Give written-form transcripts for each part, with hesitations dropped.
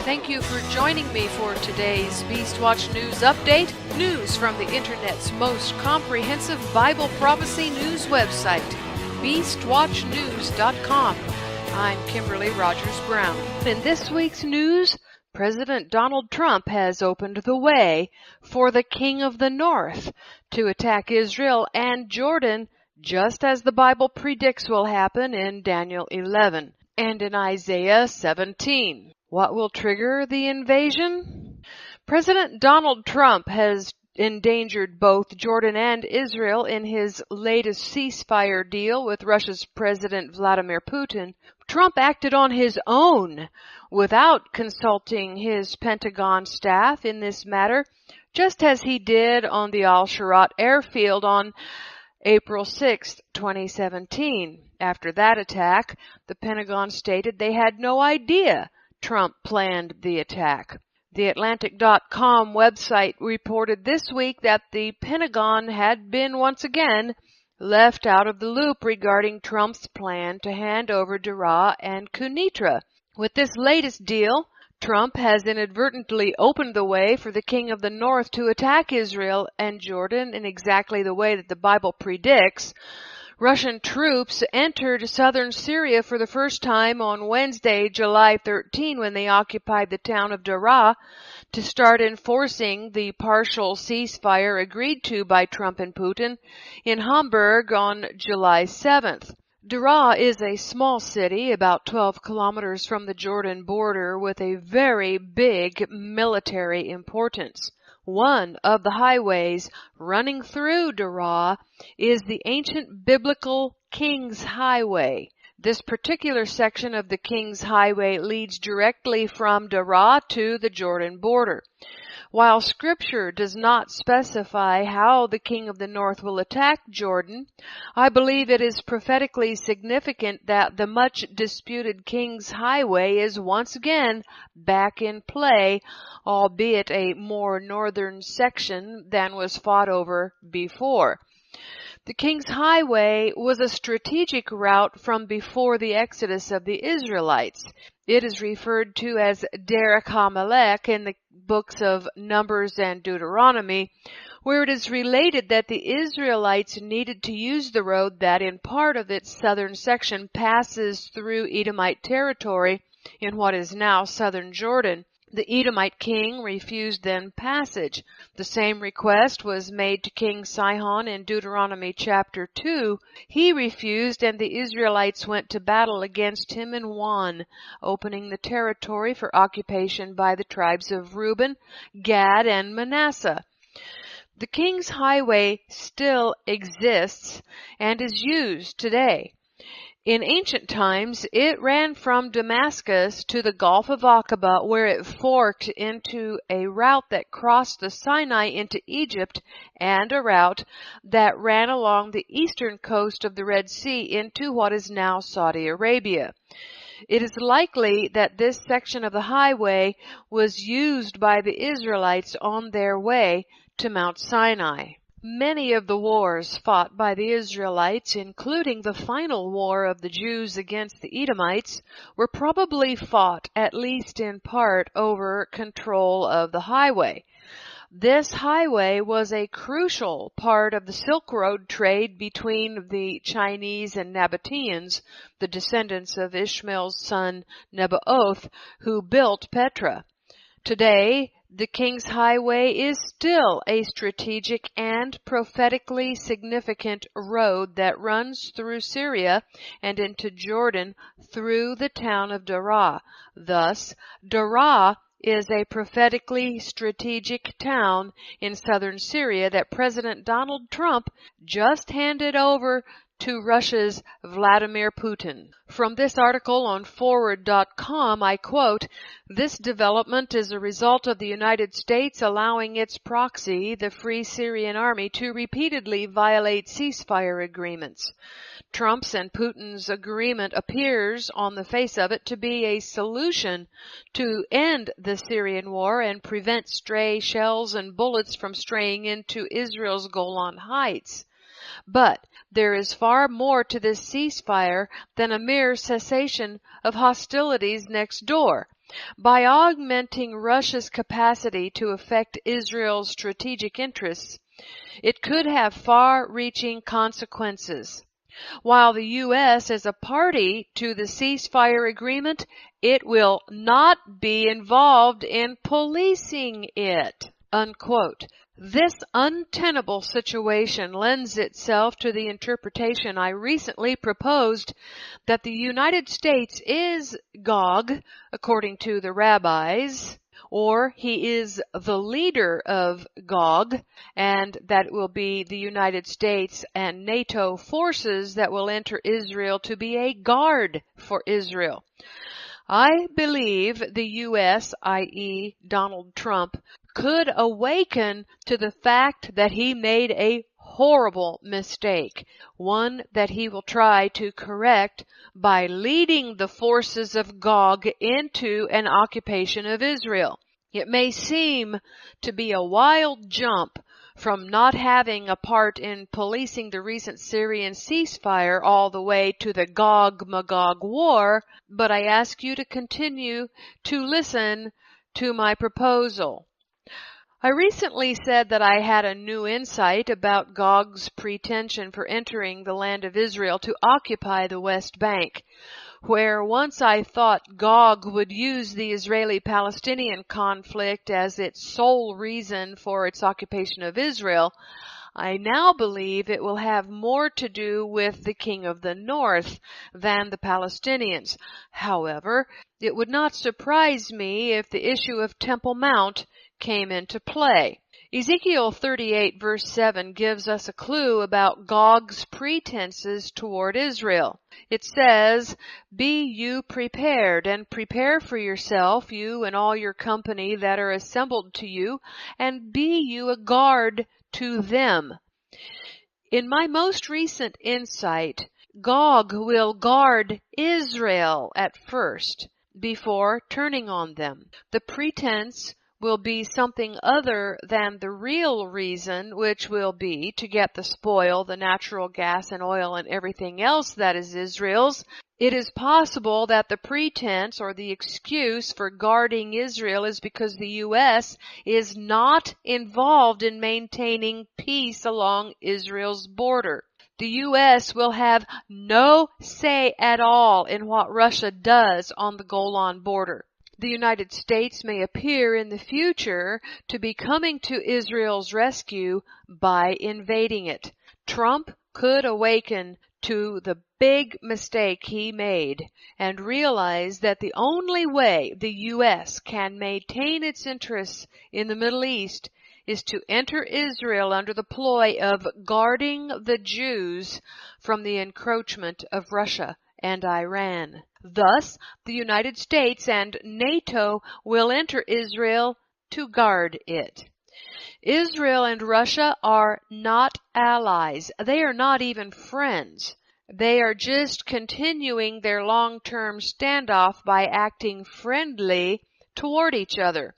Thank you for joining me for today's Beastwatch News Update. News from the Internet's most comprehensive Bible prophecy news website, BeastWatchNews.com. I'm Kimberly Rogers Brown. In this week's news, President Donald Trump has opened the way for the King of the North to attack Israel and Jordan, just as the Bible predicts will happen in Daniel 11 and in Isaiah 17. What will trigger the invasion? President Donald Trump has endangered both Jordan and Israel in his latest ceasefire deal with Russia's President Vladimir Putin. Trump acted on his own without consulting his Pentagon staff in this matter, just as he did on the Al-Sharat airfield on April 6, 2017. After that attack, the Pentagon stated they had no idea Trump planned the attack. The Atlantic.com website reported this week that the Pentagon had been once again left out of the loop regarding Trump's plan to hand over Daraa and Quneitra. With this latest deal, Trump has inadvertently opened the way for the King of the North to attack Israel and Jordan in exactly the way that the Bible predicts. Russian troops entered southern Syria for the first time on Wednesday, July 13, when they occupied the town of Daraa to start enforcing the partial ceasefire agreed to by Trump and Putin in Hamburg on July 7th. Daraa is a small city about 12 kilometers from the Jordan border with a very big military importance. One of the highways running through Daraa is the ancient biblical King's Highway. This particular section of the King's Highway leads directly from Daraa to the Jordan border. While Scripture does not specify how the King of the North will attack Jordan, I believe it is prophetically significant that the much disputed King's Highway is once again back in play, albeit a more northern section than was fought over before. The King's Highway was a strategic route from before the exodus of the Israelites. It is referred to as Derech HaMelech in the books of Numbers and Deuteronomy, where it is related that the Israelites needed to use the road that in part of its southern section passes through Edomite territory in what is now southern Jordan. The Edomite king refused then passage. The same request was made to King Sihon in Deuteronomy chapter 2. He refused, and the Israelites went to battle against him and won, opening the territory for occupation by the tribes of Reuben, Gad, and Manasseh. The King's Highway still exists and is used today. In ancient times, it ran from Damascus to the Gulf of Aqaba, where it forked into a route that crossed the Sinai into Egypt and a route that ran along the eastern coast of the Red Sea into what is now Saudi Arabia. It is likely that this section of the highway was used by the Israelites on their way to Mount Sinai. Many of the wars fought by the Israelites, including the final war of the Jews against the Edomites, were probably fought, at least in part, over control of the highway. This highway was a crucial part of the Silk Road trade between the Chinese and Nabateans, the descendants of Ishmael's son Nebaioth, who built Petra. Today, the King's Highway is still a strategic and prophetically significant road that runs through Syria and into Jordan through the town of Daraa. Thus, Daraa is a prophetically strategic town in southern Syria that President Donald Trump just handed over to Russia's Vladimir Putin. From this article on Forward.com, I quote, "This development is a result of the United States allowing its proxy, the Free Syrian Army, to repeatedly violate ceasefire agreements. Trump's and Putin's agreement appears, on the face of it, to be a solution to end the Syrian war and prevent stray shells and bullets from straying into Israel's Golan Heights. But there is far more to this ceasefire than a mere cessation of hostilities next door. By augmenting Russia's capacity to affect Israel's strategic interests, it could have far-reaching consequences. While the U.S. is a party to the ceasefire agreement, it will not be involved in policing it." Unquote. This untenable situation lends itself to the interpretation I recently proposed that the United States is Gog, according to the rabbis, or he is the leader of Gog, and that it will be the United States and NATO forces that will enter Israel to be a guard for Israel. I believe the U.S., i.e. Donald Trump, could awaken to the fact that he made a horrible mistake, one that he will try to correct by leading the forces of Gog into an occupation of Israel. It may seem to be a wild jump from not having a part in policing the recent Syrian ceasefire all the way to the Gog-Magog war, but I ask you to continue to listen to my proposal. I recently said that I had a new insight about Gog's pretension for entering the land of Israel to occupy the West Bank, where once I thought Gog would use the Israeli-Palestinian conflict as its sole reason for its occupation of Israel, I now believe it will have more to do with the King of the North than the Palestinians. However, it would not surprise me if the issue of Temple Mount came into play. Ezekiel 38 verse 7 gives us a clue about Gog's pretenses toward Israel. It says, "Be you prepared, and prepare for yourself, you and all your company that are assembled to you, and be you a guard to them." In my most recent insight, Gog will guard Israel at first, before turning on them. The pretense will be something other than the real reason, which will be to get the spoil, the natural gas and oil and everything else that is Israel's. It is possible that the pretense or the excuse for guarding Israel is because the U.S. is not involved in maintaining peace along Israel's border. The U.S. will have no say at all in what Russia does on the Golan border. The United States may appear in the future to be coming to Israel's rescue by invading it. Trump could awaken to the big mistake he made and realize that the only way the U.S. can maintain its interests in the Middle East is to enter Israel under the ploy of guarding the Jews from the encroachment of Russia and Iran. Thus, the United States and NATO will enter Israel to guard it. Israel and Russia are not allies. They are not even friends. They are just continuing their long-term standoff by acting friendly toward each other.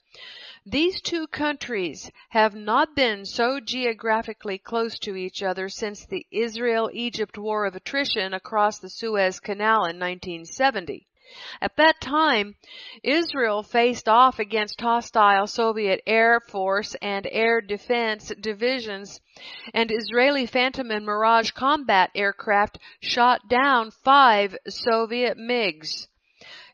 These two countries have not been so geographically close to each other since the Israel-Egypt War of Attrition across the Suez Canal in 1970. At that time, Israel faced off against hostile Soviet Air Force and Air Defense divisions, and Israeli Phantom and Mirage combat aircraft shot down 5 Soviet MiGs.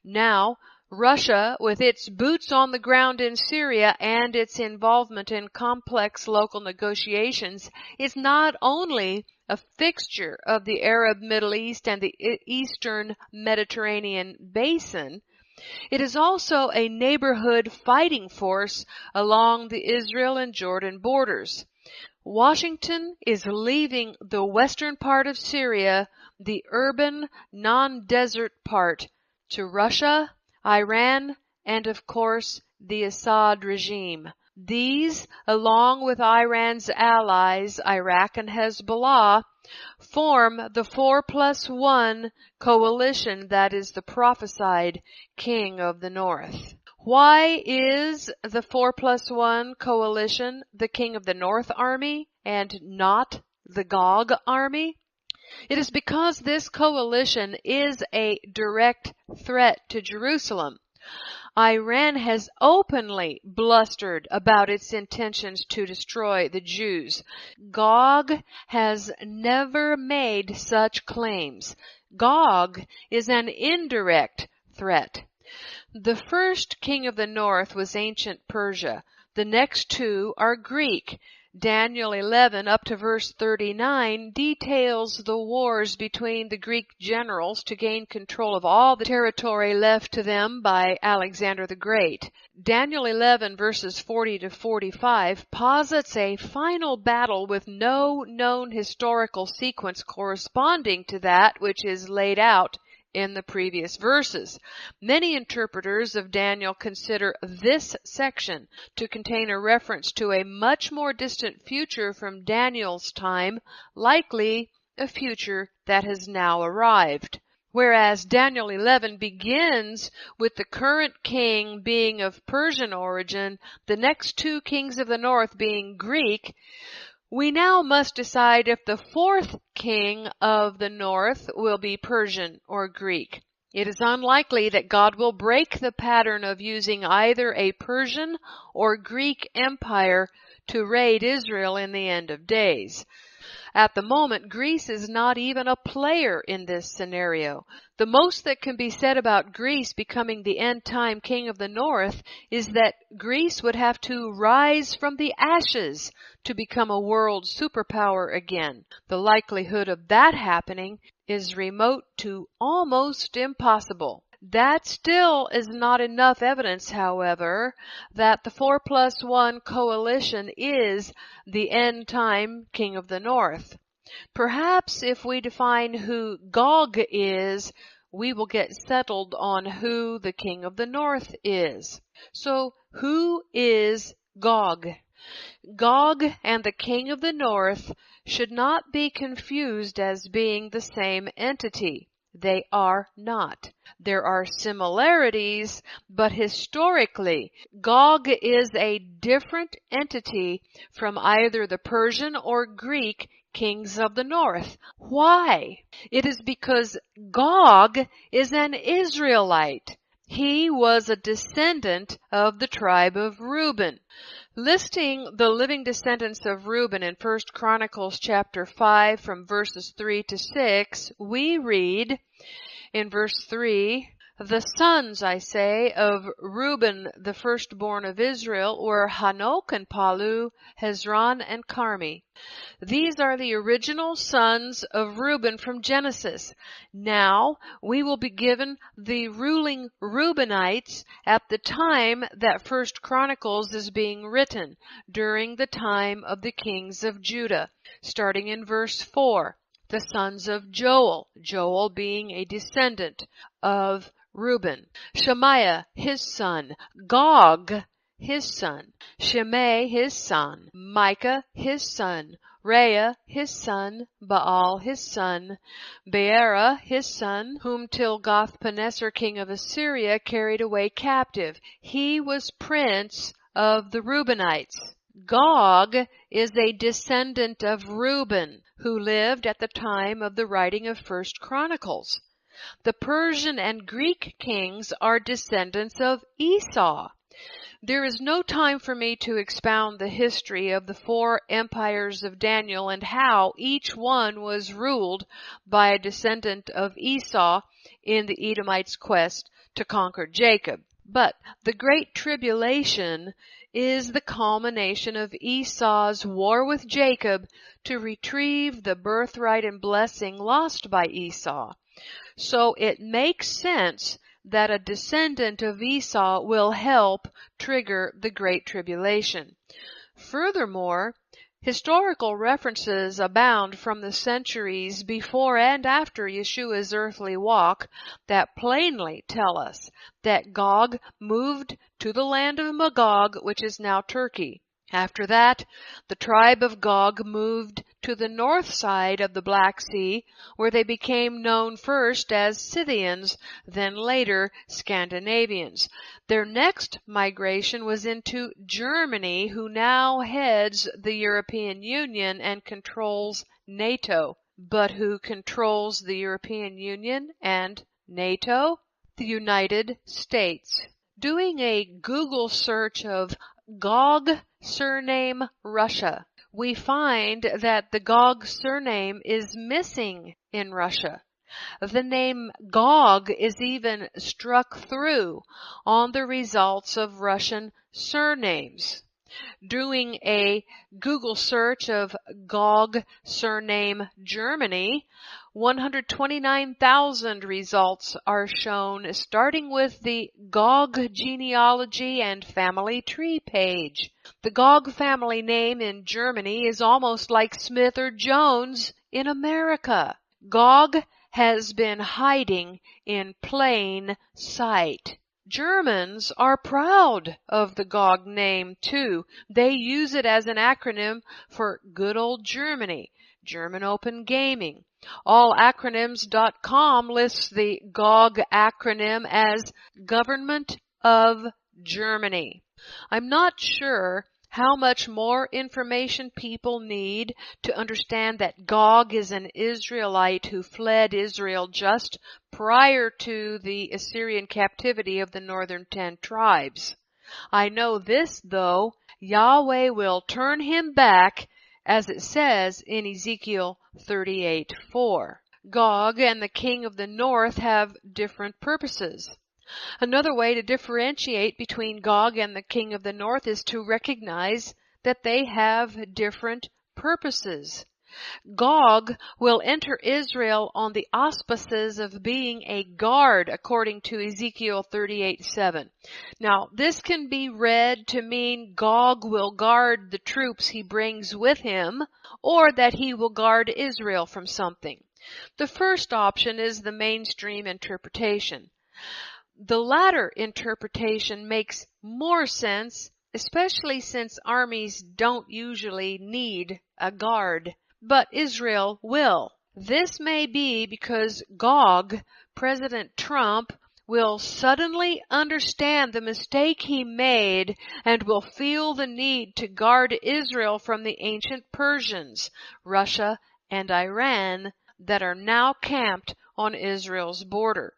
Now, Russia, with its boots on the ground in Syria and its involvement in complex local negotiations, is not only a fixture of the Arab Middle East and the Eastern Mediterranean basin, it is also a neighborhood fighting force along the Israel and Jordan borders. Washington is leaving the western part of Syria, the urban, non-desert part, to Russia, Iran, and of course the Assad regime. These, along with Iran's allies, Iraq and Hezbollah, form the 4+1 coalition that is the prophesied King of the North. Why is the 4+1 coalition the King of the North army and not the Gog army? It is because this coalition is a direct threat to Jerusalem. Iran has openly blustered about its intentions to destroy the Jews. Gog has never made such claims. Gog is an indirect threat. The first king of the north was ancient Persia. The next two are Greek. Daniel 11 up to verse 39 details the wars between the Greek generals to gain control of all the territory left to them by Alexander the Great. Daniel 11 verses 40 to 45 posits a final battle with no known historical sequence corresponding to that which is laid out in the previous verses. Many interpreters of Daniel consider this section to contain a reference to a much more distant future from Daniel's time, likely a future that has now arrived. Whereas Daniel 11 begins with the current king being of Persian origin, the next two kings of the north being Greek, we now must decide if the fourth king of the north will be Persian or Greek. It is unlikely that God will break the pattern of using either a Persian or Greek empire to raid Israel in the end of days. At the moment, Greece is not even a player in this scenario. The most that can be said about Greece becoming the end-time king of the north is that Greece would have to rise from the ashes to become a world superpower again. The likelihood of that happening is remote to almost impossible. That still is not enough evidence, however, that the 4+1 coalition is the end-time king of the north. Perhaps if we define who Gog is, we will get settled on who the king of the north is. So, who is Gog? Gog and the king of the north should not be confused as being the same entity. They are not. There are similarities, but historically, Gog is a different entity from either the Persian or Greek kings of the north. Why? It is because Gog is an Israelite. He was a descendant of the tribe of Reuben. Listing the living descendants of Reuben in 1 Chronicles chapter 5 from verses 3 to 6, we read in verse 3, "The sons, I say, of Reuben, the firstborn of Israel, were Hanok and Palu, Hezron and Carmi. These are the original sons of Reuben from Genesis. Now we will be given the ruling Reubenites at the time that 1 Chronicles is being written, during the time of the kings of Judah." Starting in verse 4, the sons of Joel, Joel being a descendant of Reuben. Shemaiah, his son. Gog, his son. Shimei, his son. Micah, his son. Reah, his son. Baal, his son. Beerah, his son, whom Tilgath-Pileser, king of Assyria, carried away captive. He was prince of the Reubenites. Gog is a descendant of Reuben, who lived at the time of the writing of 1 Chronicles. The Persian and Greek kings are descendants of Esau. There is no time for me to expound the history of the 4 empires of Daniel and how each one was ruled by a descendant of Esau in the Edomites' quest to conquer Jacob. But the Great Tribulation is the culmination of Esau's war with Jacob to retrieve the birthright and blessing lost by Esau. So it makes sense that a descendant of Esau will help trigger the Great Tribulation. Furthermore, historical references abound from the centuries before and after Yeshua's earthly walk that plainly tell us that Gog moved to the land of Magog, which is now Turkey. After that, the tribe of Gog moved to the north side of the Black Sea, where they became known first as Scythians, then later Scandinavians. Their next migration was into Germany, who now heads the European Union and controls NATO. But who controls the European Union and NATO? The United States. Doing a Google search of Gog surname Russia, we find that the Gog surname is missing in Russia. The name Gog is even struck through on the results of Russian surnames. Doing a Google search of Gog surname Germany, 129,000 results are shown, starting with the Gog genealogy and family tree page. The Gog family name in Germany is almost like Smith or Jones in America. Gog has been hiding in plain sight. Germans are proud of the Gog name, too. They use it as an acronym for good old Germany, German Open Gaming. Allacronyms.com lists the Gog acronym as Government of Germany. I'm not sure how much more information people need to understand that Gog is an Israelite who fled Israel just prior to the Assyrian captivity of the northern 10 tribes. I know this, though, Yahweh will turn him back, as it says in Ezekiel 38:4. Gog and the king of the north have different purposes. Another way to differentiate between Gog and the king of the north is to recognize that they have different purposes. Gog will enter Israel on the auspices of being a guard, according to Ezekiel 38:7. Now, this can be read to mean Gog will guard the troops he brings with him, or that he will guard Israel from something. The first option is the mainstream interpretation. The latter interpretation makes more sense, especially since armies don't usually need a guard, but Israel will. This may be because Gog, President Trump, will suddenly understand the mistake he made and will feel the need to guard Israel from the ancient Persians, Russia, and Iran that are now camped on Israel's border.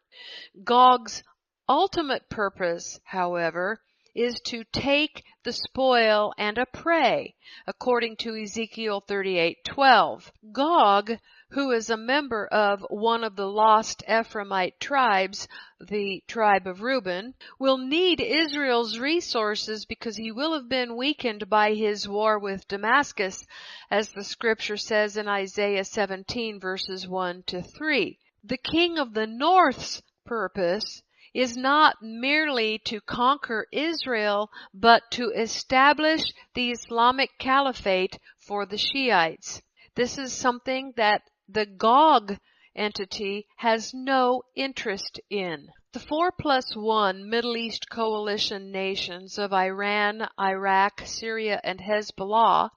Gog's ultimate purpose, however, is to take the spoil and a prey, according to Ezekiel 38:12. Gog, who is a member of one of the lost Ephraimite tribes, the tribe of Reuben, will need Israel's resources because he will have been weakened by his war with Damascus, as the scripture says in Isaiah 17 verses 1-3. The king of the north's purpose is not merely to conquer Israel, but to establish the Islamic Caliphate for the Shiites. This is something that the Gog entity has no interest in. The 4+1 Middle East coalition nations of Iran, Iraq, Syria, and Hezbollah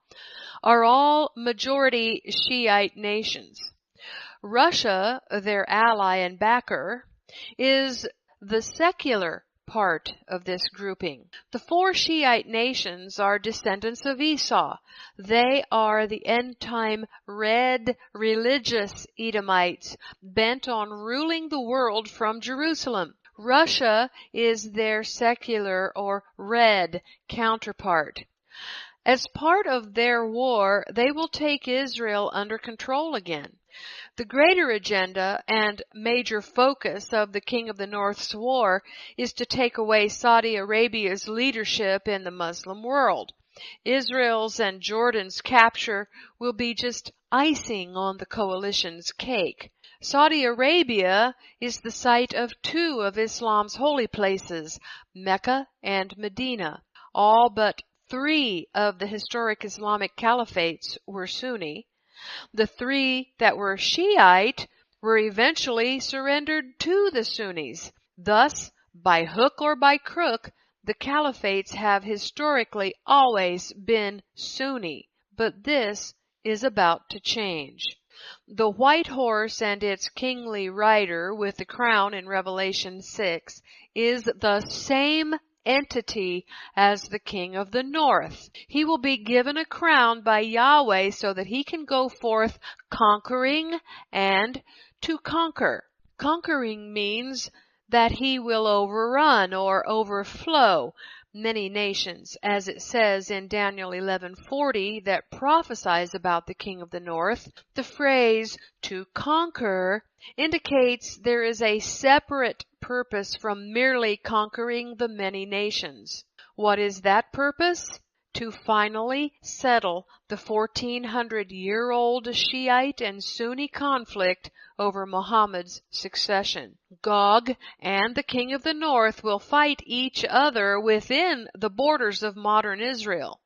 are all majority Shiite nations. Russia, their ally and backer, is the secular part of this grouping. The 4 Shiite nations are descendants of Esau. They are the end-time red religious Edomites bent on ruling the world from Jerusalem. Russia is their secular or red counterpart. As part of their war, they will take Israel under control again. The greater agenda and major focus of the King of the North's war is to take away Saudi Arabia's leadership in the Muslim world. Israel's and Jordan's capture will be just icing on the coalition's cake. Saudi Arabia is the site of 2 of Islam's holy places, Mecca and Medina. All but 3 of the historic Islamic caliphates were Sunni. The 3 that were Shiite were eventually surrendered to the Sunnis. Thus, by hook or by crook, the caliphates have historically always been Sunni, but this is about to change. The white horse and its kingly rider with the crown in Revelation 6 is the same entity as the king of the north. He will be given a crown by Yahweh so that he can go forth conquering and to conquer. Conquering means that he will overrun or overflow many nations, as it says in Daniel 11:40 that prophesies about the king of the north. The phrase to conquer indicates there is a separate purpose from merely conquering the many nations. What is that purpose? To finally settle the 1400-year-old Shiite and Sunni conflict over Muhammad's succession. Gog and the king of the north will fight each other within the borders of modern Israel.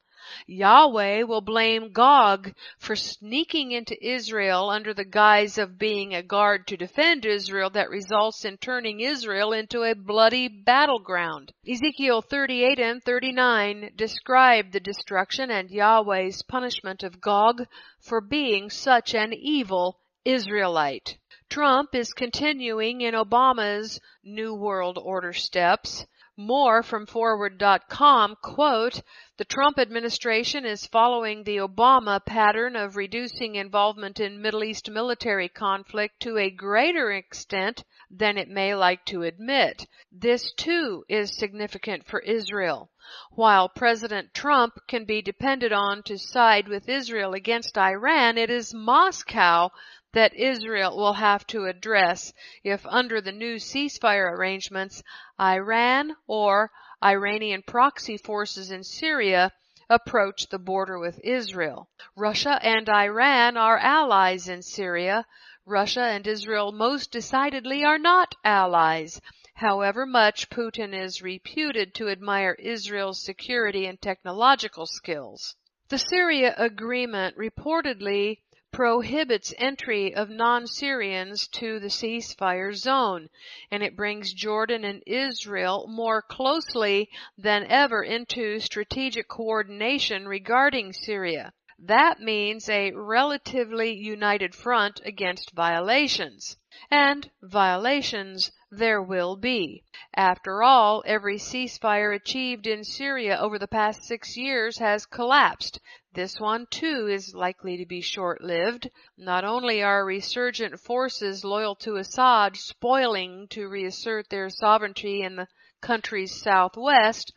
Yahweh will blame Gog for sneaking into Israel under the guise of being a guard to defend Israel that results in turning Israel into a bloody battleground. Ezekiel 38 and 39 describe the destruction and Yahweh's punishment of Gog for being such an evil Israelite. Trump is continuing in Obama's New World Order steps. More from Forward.com, quote, "The Trump administration is following the Obama pattern of reducing involvement in Middle East military conflict to a greater extent than it may like to admit. This, too, is significant for Israel. While President Trump can be depended on to side with Israel against Iran, it is Moscow that Israel will have to address if under the new ceasefire arrangements, Iran or Iranian proxy forces in Syria approach the border with Israel. Russia and Iran are allies in Syria. Russia and Israel most decidedly are not allies, however much Putin is reputed to admire Israel's security and technological skills. The Syria agreement reportedly prohibits entry of non-Syrians to the ceasefire zone, and it brings Jordan and Israel more closely than ever into strategic coordination regarding Syria. That means a relatively united front against violations. And violations there will be. After all, every ceasefire achieved in Syria over the past 6 years has collapsed. This one, too, is likely to be short-lived. Not only are resurgent forces loyal to Assad spoiling to reassert their sovereignty in the country's southwest,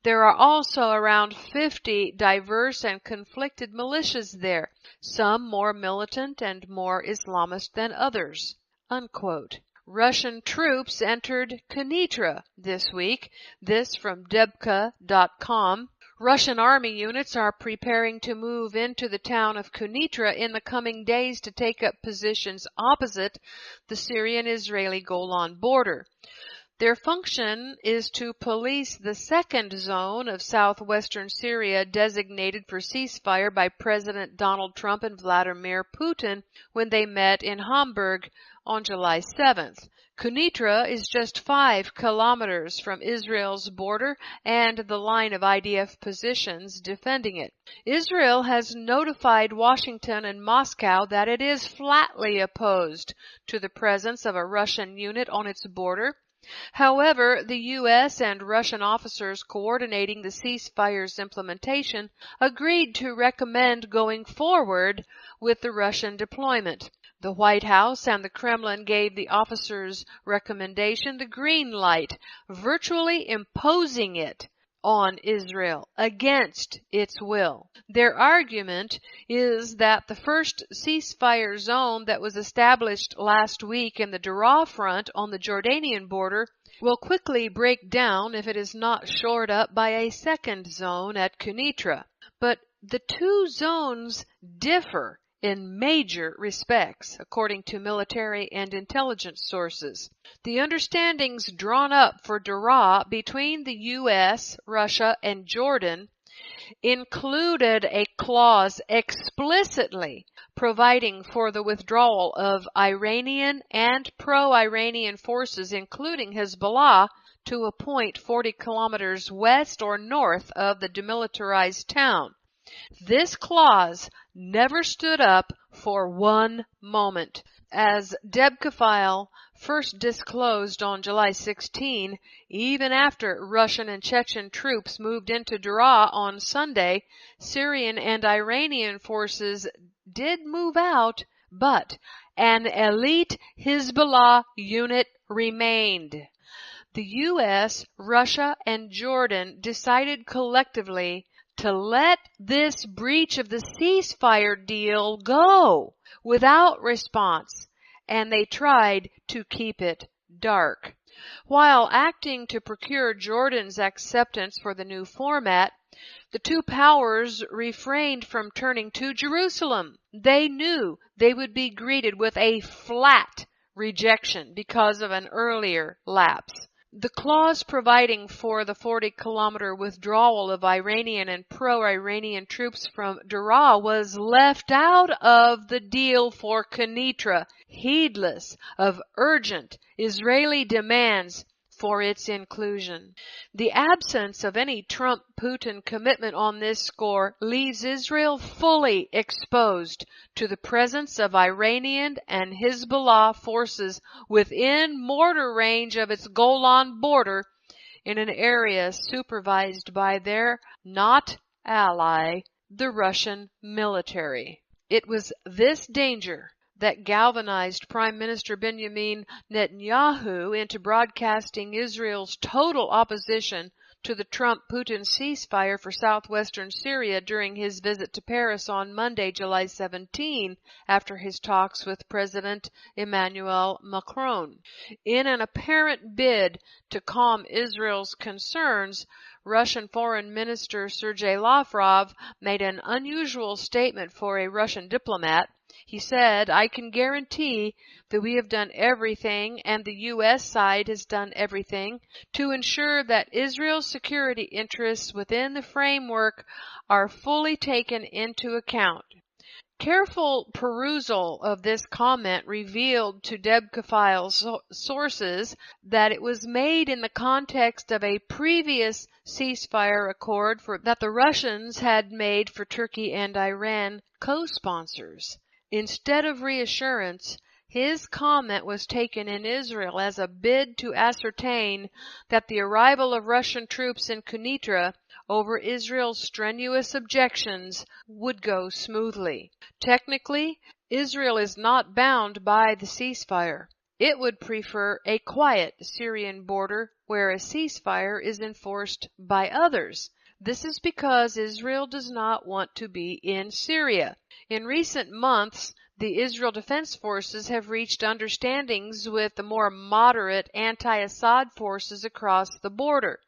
there are also around 50 diverse and conflicted militias there, some more militant and more Islamist than others." Unquote. Russian troops entered Kenitra this week. This from Debka.com. Russian army units are preparing to move into the town of Kenitra in the coming days to take up positions opposite the Syrian-Israeli Golan border. Their function is to police the second zone of southwestern Syria designated for ceasefire by President Donald Trump and Vladimir Putin when they met in Hamburg on July 7th. Kenitra is just 5 kilometers from Israel's border and the line of IDF positions defending it. Israel has notified Washington and Moscow that it is flatly opposed to the presence of a Russian unit on its border. However, the U.S. and Russian officers coordinating the ceasefire's implementation agreed to recommend going forward with the Russian deployment. The White House and the Kremlin gave the officers' recommendation the green light, virtually imposing it on Israel against its will. Their argument is that the first ceasefire zone that was established last week in the Daraa front on the Jordanian border will quickly break down if it is not shored up by a second zone at Kenitra. But the two zones differ in major respects, according to military and intelligence sources. The understandings drawn up for Daraa between the U.S., Russia, and Jordan included a clause explicitly providing for the withdrawal of Iranian and pro-Iranian forces, including Hezbollah, to a point 40 kilometers west or north of the demilitarized town. This clause never stood up for one moment. As Debka first disclosed on July 16, even after Russian and Chechen troops moved into Daraa on Sunday, Syrian and Iranian forces did move out, but an elite Hezbollah unit remained. the U.S., Russia, and Jordan decided collectively to let this breach of the ceasefire deal go without response, and they tried to keep it dark. While acting to procure Jordan's acceptance for the new format, the two powers refrained from turning to Jerusalem. They knew they would be greeted with a flat rejection because of an earlier lapse. The clause providing for the 40-kilometer withdrawal of Iranian and pro-Iranian troops from Daraa was left out of the deal for Kenitra, heedless of urgent Israeli demands for its inclusion. The absence of any Trump-Putin commitment on this score leaves Israel fully exposed to the presence of Iranian and Hezbollah forces within mortar range of its Golan border in an area supervised by their not ally, the Russian military. It was this danger that galvanized Prime Minister Benjamin Netanyahu into broadcasting Israel's total opposition to the Trump-Putin ceasefire for southwestern Syria during his visit to Paris on Monday, July 17, after his talks with President Emmanuel Macron. In an apparent bid to calm Israel's concerns, Russian Foreign Minister Sergei Lavrov made an unusual statement for a Russian diplomat. He said, "I can guarantee that we have done everything, and the U.S. side has done everything, to ensure that Israel's security interests within the framework are fully taken into account." Careful perusal of this comment revealed to Debka Files sources that it was made in the context of a previous ceasefire accord that the Russians had made for Turkey and Iran co-sponsors. Instead of reassurance, his comment was taken in Israel as a bid to ascertain that the arrival of Russian troops in Kenitra over Israel's strenuous objections would go smoothly. Technically, Israel is not bound by the ceasefire. It would prefer a quiet Syrian border where a ceasefire is enforced by others. This is because Israel does not want to be in Syria. In recent months, the Israel Defense Forces have reached understandings with the more moderate anti-Assad forces across the border.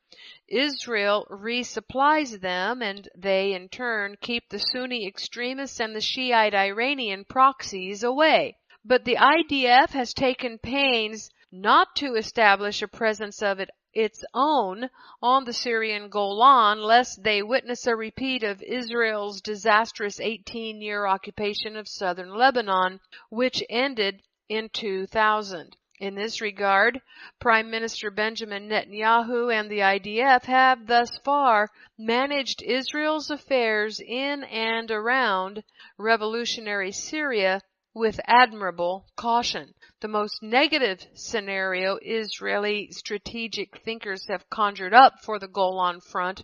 Israel resupplies them, and they in turn keep the Sunni extremists and the Shiite Iranian proxies away. But the IDF has taken pains not to establish a presence of its own on the Syrian Golan, lest they witness a repeat of Israel's disastrous 18-year occupation of southern Lebanon, which ended in 2000. In this regard, Prime Minister Benjamin Netanyahu and the IDF have thus far managed Israel's affairs in and around revolutionary Syria with admirable caution. The most negative scenario Israeli strategic thinkers have conjured up for the Golan Front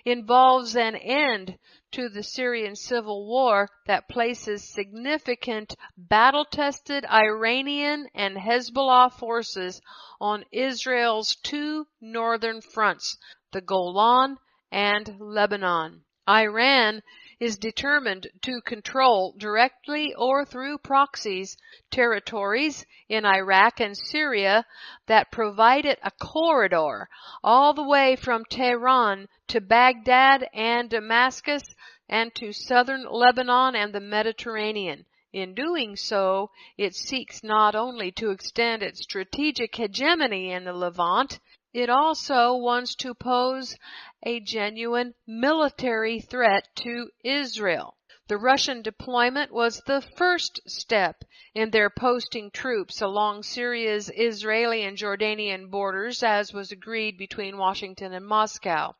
involves an end to the Syrian civil war that places significant battle-tested Iranian and Hezbollah forces on Israel's two northern fronts, the Golan and Lebanon. Iran is determined to control, directly or through proxies, territories in Iraq and Syria that provide it a corridor all the way from Tehran to Baghdad and Damascus and to southern Lebanon and the Mediterranean. In doing so, it seeks not only to extend its strategic hegemony in the Levant, it also wants to pose a genuine military threat to Israel. The Russian deployment was the first step in their posting troops along Syria's Israeli and Jordanian borders, as was agreed between Washington and Moscow.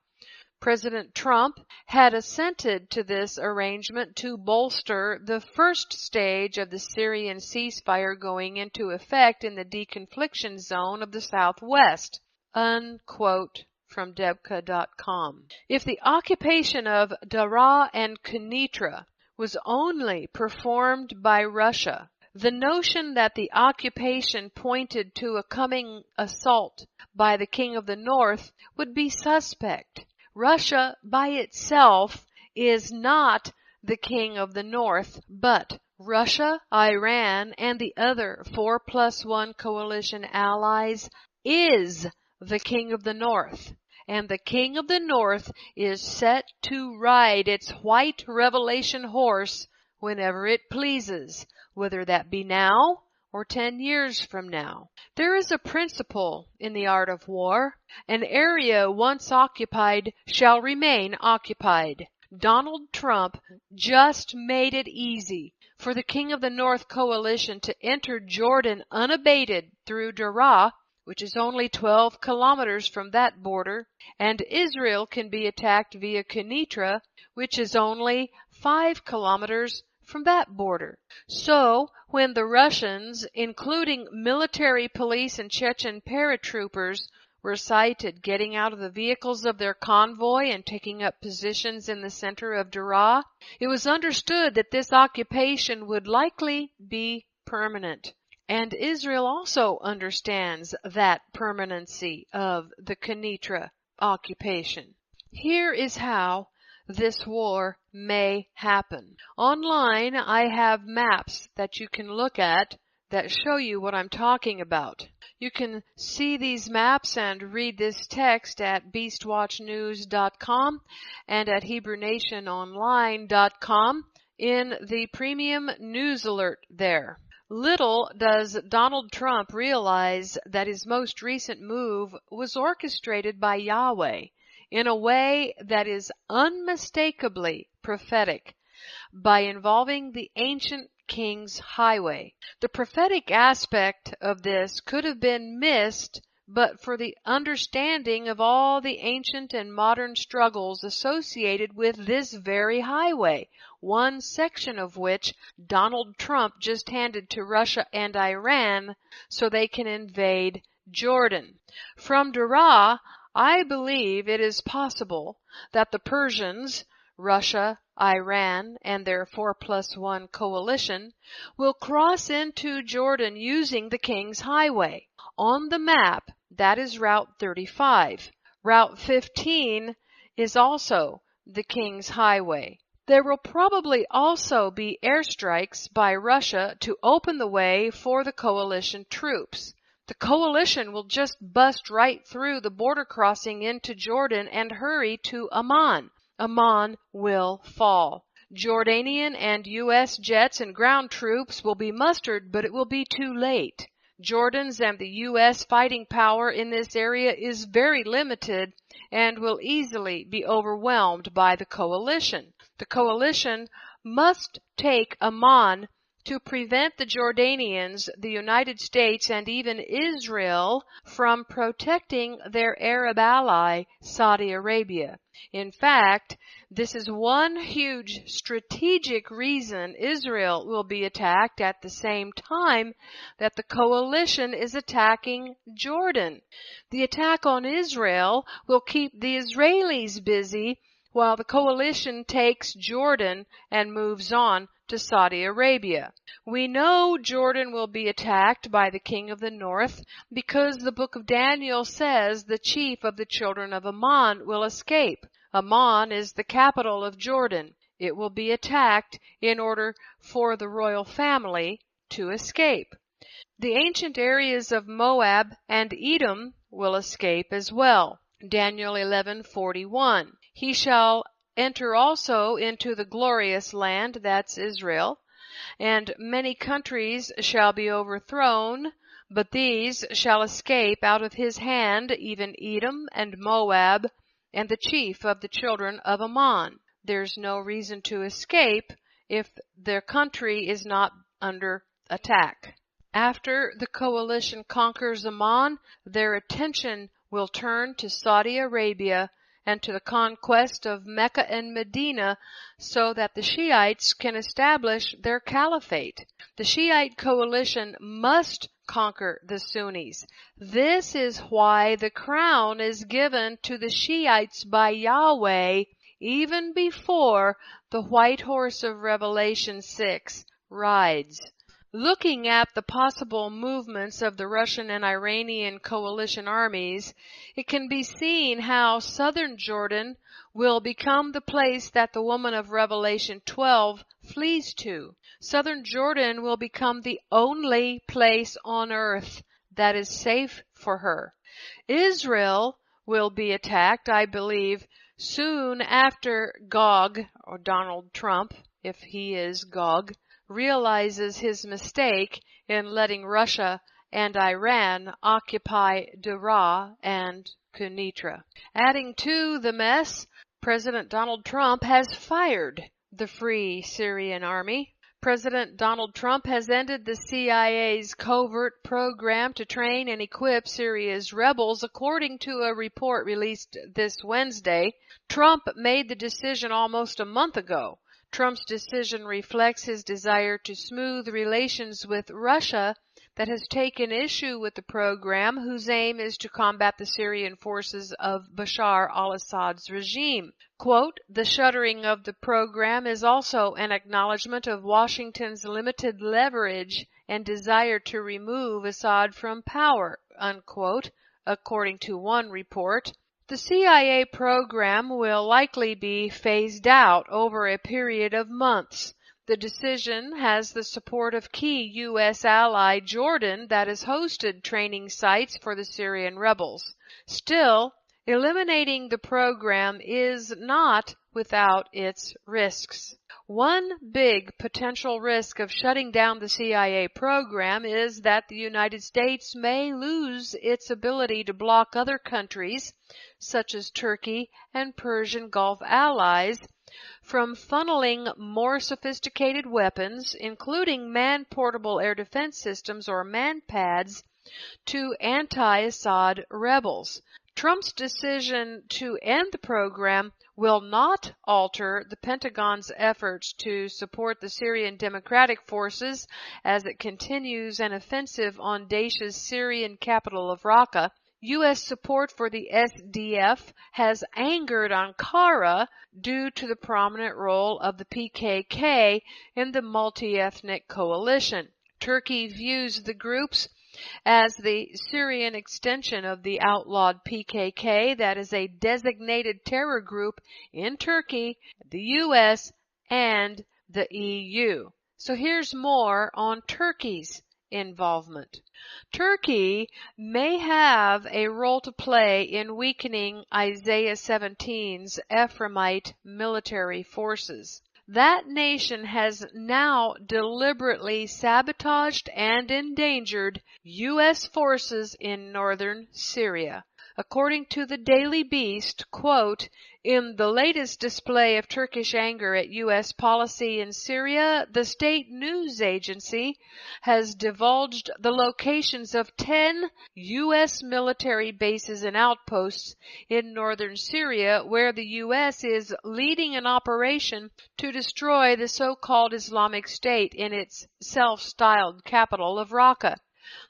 President Trump had assented to this arrangement to bolster the first stage of the Syrian ceasefire going into effect in the deconfliction zone of the Southwest. Unquote from Debka.com. If the occupation of Daraa and Kenitra was only performed by Russia, The notion that the occupation pointed to a coming assault by the King of the North would be suspect. Russia by itself is not the King of the North, but Russia, Iran, and the other 4+1 coalition allies is the King of the North. And the King of the North is set to ride its white revelation horse whenever it pleases, whether that be now or 10 years from now. There is a principle in the art of war. An area once occupied shall remain occupied. Donald Trump just made it easy for the King of the North coalition to enter Jordan unabated through Daraa, which is only 12 kilometers from that border, and Israel can be attacked via Kenitra, which is only 5 kilometers from that border. So, when the Russians, including military police and Chechen paratroopers, were sighted getting out of the vehicles of their convoy and taking up positions in the center of Daraa, it was understood that this occupation would likely be permanent. And Israel also understands that permanency of the Kenitra occupation. Here is how this war may happen. Online, I have maps that you can look at that show you what I'm talking about. You can see these maps and read this text at beastwatchnews.com and at HebrewNationOnline.com in the premium news alert there. Little does Donald Trump realize that his most recent move was orchestrated by Yahweh in a way that is unmistakably prophetic by involving the ancient King's Highway. The prophetic aspect of this could have been missed but for the understanding of all the ancient and modern struggles associated with this very highway, one section of which Donald Trump just handed to Russia and Iran so they can invade Jordan. From Daraa, I believe it is possible that the Persians, Russia, Iran, and their 4+1 coalition will cross into Jordan using the King's Highway. On the map, that is Route 35. Route 15 is also the King's Highway. There will probably also be airstrikes by Russia to open the way for the coalition troops. The coalition will just bust right through the border crossing into Jordan and hurry to Amman. Amman will fall. Jordanian and U.S. jets and ground troops will be mustered, but it will be too late. Jordan's and the U.S. fighting power in this area is very limited and will easily be overwhelmed by the coalition. The coalition must take Amman to prevent the Jordanians, the United States, and even Israel from protecting their Arab ally, Saudi Arabia. In fact, this is one huge strategic reason Israel will be attacked at the same time that the coalition is attacking Jordan. The attack on Israel will keep the Israelis busy while the coalition takes Jordan and moves on to Saudi Arabia. We know Jordan will be attacked by the King of the North because the book of Daniel says the chief of the children of Ammon will escape. Amman is the capital of Jordan. It will be attacked in order for the royal family to escape. The ancient areas of Moab and Edom will escape as well. Daniel 11:41. He shall enter also into the glorious land, that's Israel, and many countries shall be overthrown, but these shall escape out of his hand, even Edom and Moab, and the chief of the children of Ammon. There's no reason to escape if their country is not under attack. After the coalition conquers Ammon, their attention will turn to Saudi Arabia and to the conquest of Mecca and Medina so that the Shiites can establish their caliphate. The Shiite coalition must conquer the Sunnis. This is why the crown is given to the Shiites by Yahweh even before the white horse of Revelation 6 rides. Looking at the possible movements of the Russian and Iranian coalition armies, it can be seen how southern Jordan will become the place that the woman of Revelation 12 flees to. Southern Jordan will become the only place on earth that is safe for her. Israel will be attacked, I believe, soon after Gog, or Donald Trump, if he is Gog, realizes his mistake in letting Russia and Iran occupy Daraa and Quneitra. Adding to the mess, President Donald Trump has fired the Free Syrian Army. President Donald Trump has ended the CIA's covert program to train and equip Syria's rebels, according to a report released this Wednesday. Trump made the decision almost a month ago. Trump's decision reflects his desire to smooth relations with Russia that has taken issue with the program, whose aim is to combat the Syrian forces of Bashar al-Assad's regime. Quote, "The shuttering of the program is also an acknowledgement of Washington's limited leverage and desire to remove Assad from power," unquote, according to one report. The CIA program will likely be phased out over a period of months. The decision has the support of key U.S. ally Jordan, that has hosted training sites for the Syrian rebels. Still, eliminating the program is not without its risks. One big potential risk of shutting down the CIA program is that the United States may lose its ability to block other countries, such as Turkey and Persian Gulf allies, from funneling more sophisticated weapons, including man-portable air defense systems or MANPADS, to anti-Assad rebels. Trump's decision to end the program will not alter the Pentagon's efforts to support the Syrian Democratic Forces as it continues an offensive on Daesh's Syrian capital of Raqqa. U.S. support for the SDF has angered Ankara due to the prominent role of the PKK in the multi-ethnic coalition. Turkey views the groups as the Syrian extension of the outlawed PKK, that is a designated terror group in Turkey, the U.S., and the EU. So here's more on Turkey's involvement. Turkey may have a role to play in weakening Isaiah 17's Ephraimite military forces. That nation has now deliberately sabotaged and endangered U.S. forces in northern Syria. According to the Daily Beast, quote, "In the latest display of Turkish anger at U.S. policy in Syria, the state news agency has divulged the locations of 10 U.S. military bases and outposts in northern Syria, where the U.S. is leading an operation to destroy the so-called Islamic State in its self-styled capital of Raqqa."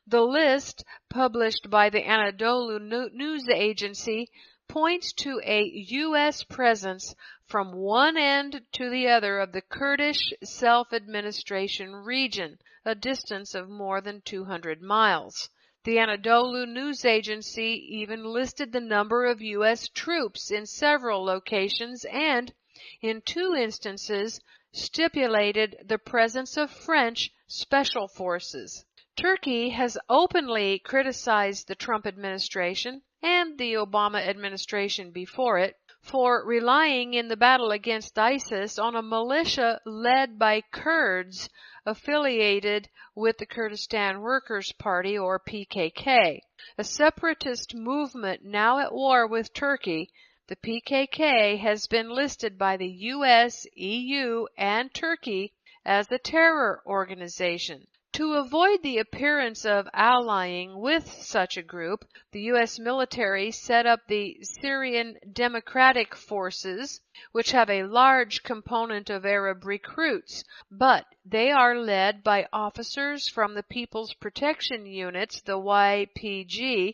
The list, published by the Anadolu News Agency, points to a U.S. presence from one end to the other of the Kurdish self-administration region, a distance of more than 200 miles. The Anadolu News Agency even listed the number of U.S. troops in several locations and, in 2 instances, stipulated the presence of French special forces. Turkey has openly criticized the Trump administration and the Obama administration before it for relying in the battle against ISIS on a militia led by Kurds affiliated with the Kurdistan Workers' Party, or PKK. A separatist movement now at war with Turkey, the PKK has been listed by the U.S., EU, and Turkey as a terror organization. To avoid the appearance of allying with such a group, the U.S. military set up the Syrian Democratic Forces, which have a large component of Arab recruits, but they are led by officers from the People's Protection Units, the YPG,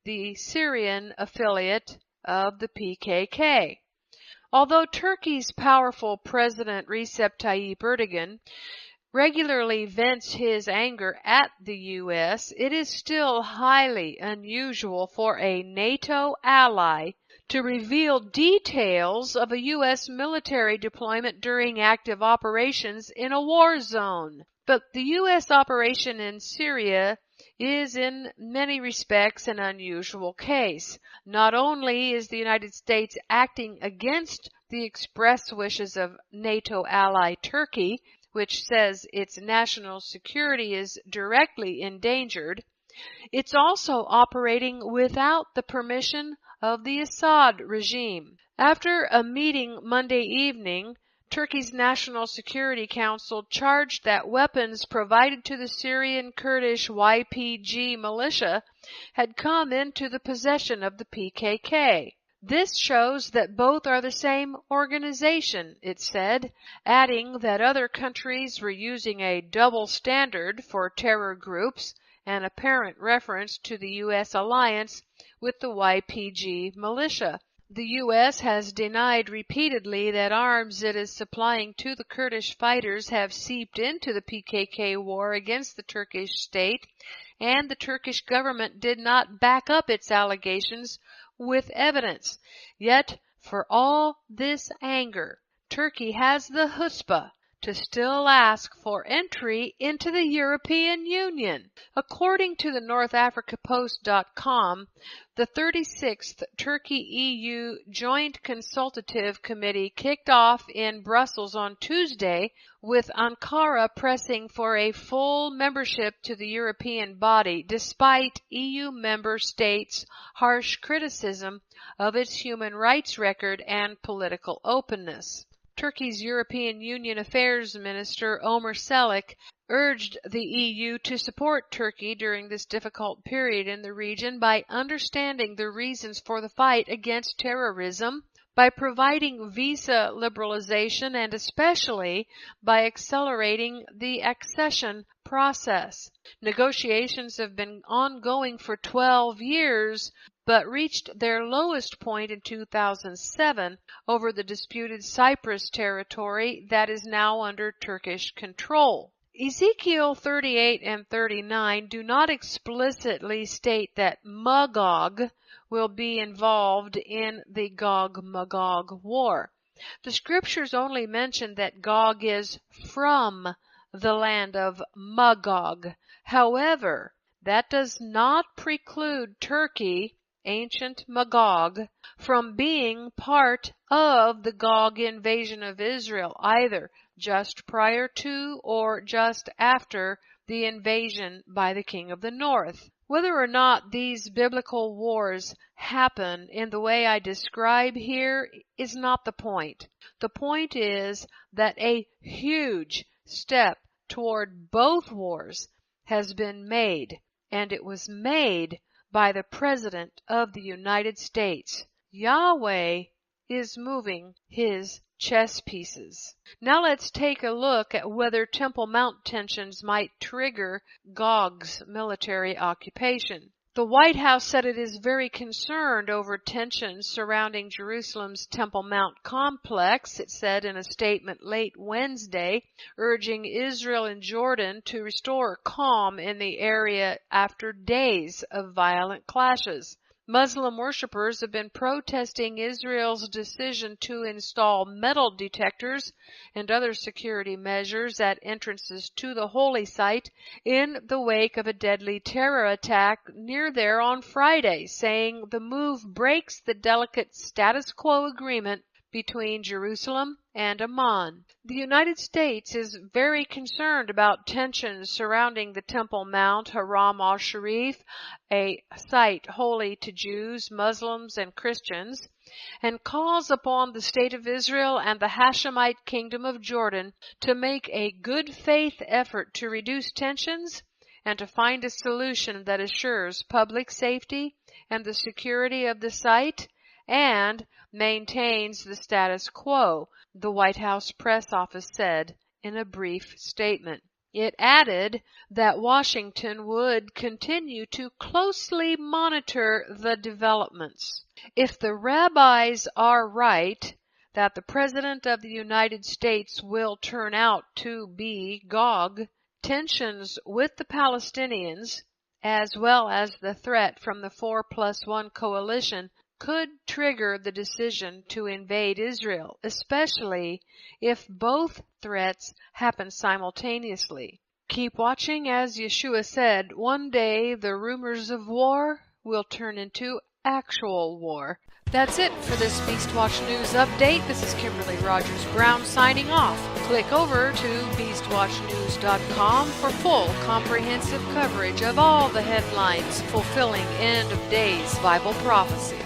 the Syrian affiliate of the PKK. Although Turkey's powerful President Recep Tayyip Erdogan regularly vents his anger at the U.S., it is still highly unusual for a NATO ally to reveal details of a U.S. military deployment during active operations in a war zone. But the U.S. operation in Syria is in many respects an unusual case. Not only is the United States acting against the express wishes of NATO ally Turkey, which says its national security is directly endangered, it's also operating without the permission of the Assad regime. After a meeting Monday evening, Turkey's National Security Council charged that weapons provided to the Syrian Kurdish YPG militia had come into the possession of the PKK. This shows that both are the same organization, it said, adding that other countries were using a double standard for terror groups, an apparent reference to the U.S. alliance with the YPG militia. The U.S. has denied repeatedly that arms it is supplying to the Kurdish fighters have seeped into the PKK war against the Turkish state, and the Turkish government did not back up its allegations with evidence. Yet, for all this anger, Turkey has the chutzpah to still ask for entry into the European Union. According to the NorthAfricaPost.com, the 36th Turkey-EU Joint Consultative Committee kicked off in Brussels on Tuesday, with Ankara pressing for a full membership to the European body, despite EU member states' harsh criticism of its human rights record and political openness. Turkey's European Union Affairs Minister Ömer Çelik urged the EU to support Turkey during this difficult period in the region by understanding the reasons for the fight against terrorism, by providing visa liberalization, and especially by accelerating the accession process. Negotiations have been ongoing for 12 years, but reached their lowest point in 2007 over the disputed Cyprus territory that is now under Turkish control. Ezekiel 38 and 39 do not explicitly state that Magog will be involved in the Gog-Magog war. The scriptures only mention that Gog is from the land of Magog. However, that does not preclude Turkey, ancient Magog, from being part of the Gog invasion of Israel, either just prior to or just after the invasion by the King of the North. Whether or not these biblical wars happen in the way I describe here is not the point. The point is that a huge step toward both wars has been made, and it was made by the President of the United States. Yahweh is moving his chess pieces. Now let's take a look at whether Temple Mount tensions might trigger Gog's military occupation. The White House said it is very concerned over tensions surrounding Jerusalem's Temple Mount complex, it said in a statement late Wednesday, urging Israel and Jordan to restore calm in the area after days of violent clashes. Muslim worshippers have been protesting Israel's decision to install metal detectors and other security measures at entrances to the holy site in the wake of a deadly terror attack near there on Friday, saying the move breaks the delicate status quo agreement between Jerusalem and Amman. The United States is very concerned about tensions surrounding the Temple Mount, Haram al-Sharif, a site holy to Jews, Muslims, and Christians, and calls upon the State of Israel and the Hashemite Kingdom of Jordan to make a good faith effort to reduce tensions and to find a solution that assures public safety and the security of the site and maintains the status quo, the White House press office said in a brief statement. It added that Washington would continue to closely monitor the developments. If the rabbis are right, that the President of the United States will turn out to be Gog. Tensions with the Palestinians, as well as the threat from the 4+1 coalition, could trigger the decision to invade Israel, especially if both threats happen simultaneously. Keep watching. As Yeshua said, one day the rumors of war will turn into actual war. That's it for this Beastwatch News update. This is Kimberly Rogers Brown signing off. Click over to BeastWatchNews.com for full comprehensive coverage of all the headlines fulfilling end of days Bible prophecy.